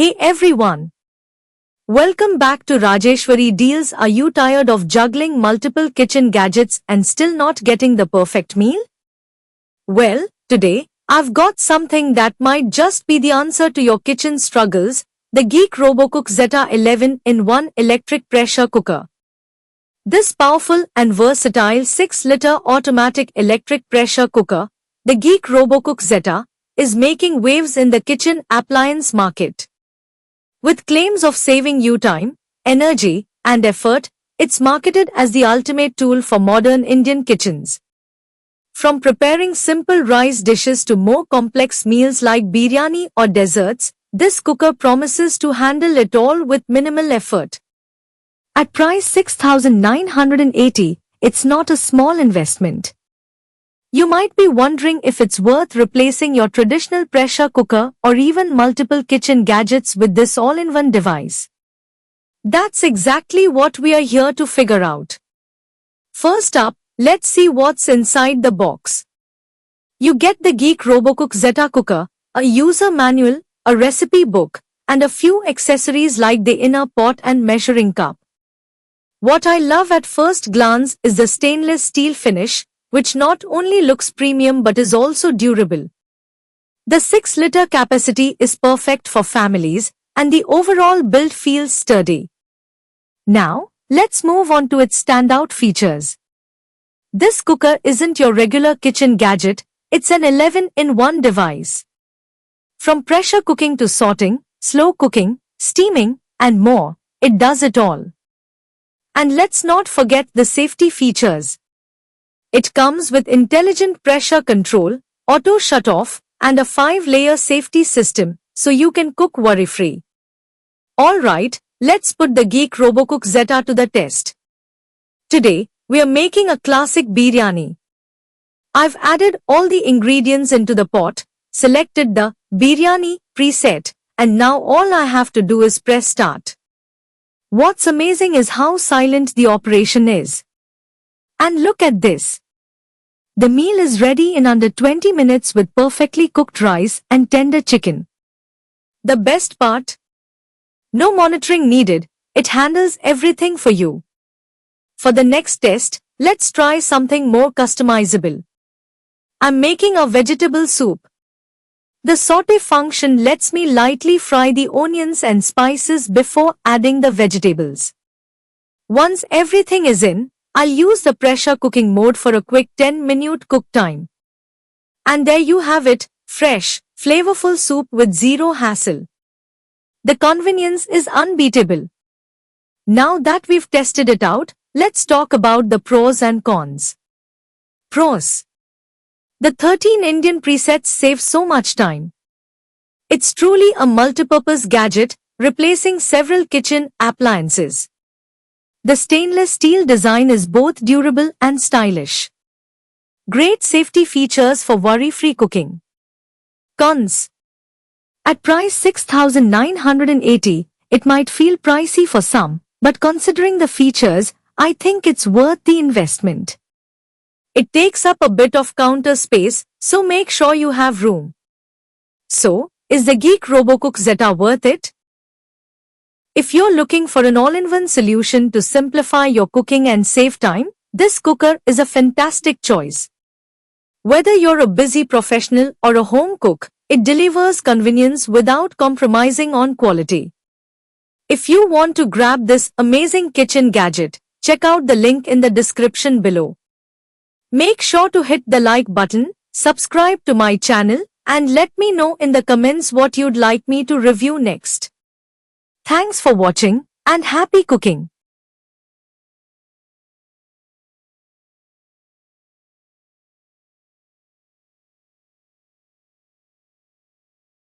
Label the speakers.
Speaker 1: Hey everyone! Welcome back to Rajeshwari Deals. Are you tired of juggling multiple kitchen gadgets and still not getting the perfect meal? Well, today, I've got something that might just be the answer to your kitchen struggles, the Geek RoboCook Zeta 11-in-1 electric pressure cooker. This powerful and versatile 6-liter automatic electric pressure cooker, the Geek RoboCook Zeta, is making waves in the kitchen appliance market. With claims of saving you time, energy, and effort, it's marketed as the ultimate tool for modern Indian kitchens. From preparing simple rice dishes to more complex meals like biryani or desserts, this cooker promises to handle it all with minimal effort. At price 6,980, it's not a small investment. You might be wondering if it's worth replacing your traditional pressure cooker or even multiple kitchen gadgets with this all-in-one device. That's exactly what we are here to figure out. First up, let's see what's inside the box. You get the Geek RoboCook Zeta cooker, a user manual, a recipe book, and a few accessories like the inner pot and measuring cup. What I love at first glance is the stainless steel finish, which not only looks premium but is also durable. The 6-liter capacity is perfect for families, and the overall build feels sturdy. Now, let's move on to its standout features. This cooker isn't your regular kitchen gadget, it's an 11-in-1 device. From pressure cooking to sorting, slow cooking, steaming, and more, it does it all. And let's not forget the safety features. It comes with intelligent pressure control, auto shut-off, and a 5-layer safety system, so you can cook worry-free. Alright, let's put the Geek RoboCook Zeta to the test. Today, we are making a classic biryani. I've added all the ingredients into the pot, selected the biryani preset, and now all I have to do is press start. What's amazing is how silent the operation is. And look at this. The meal is ready in under 20 minutes with perfectly cooked rice and tender chicken. The best part? No monitoring needed, it handles everything for you. For the next test, let's try something more customizable. I'm making a vegetable soup. The saute function lets me lightly fry the onions and spices before adding the vegetables. Once everything is in, I'll use the pressure cooking mode for a quick 10-minute cook time. And there you have it, fresh, flavorful soup with zero hassle. The convenience is unbeatable. Now that we've tested it out, let's talk about the pros and cons. Pros. The 13 Indian presets save so much time. It's truly a multipurpose gadget, replacing several kitchen appliances. The stainless steel design is both durable and stylish. Great safety features for worry-free cooking. Cons. At price 6,980, it might feel pricey for some, but considering the features, I think it's worth the investment. It takes up a bit of counter space, so make sure you have room. So, is the Geek RoboCook Zeta worth it? If you're looking for an all-in-one solution to simplify your cooking and save time, this cooker is a fantastic choice. Whether you're a busy professional or a home cook, it delivers convenience without compromising on quality. If you want to grab this amazing kitchen gadget, check out the link in the description below. Make sure to hit the like button, subscribe to my channel, and let me know in the comments what you'd like me to review next. Thanks for watching, and happy cooking!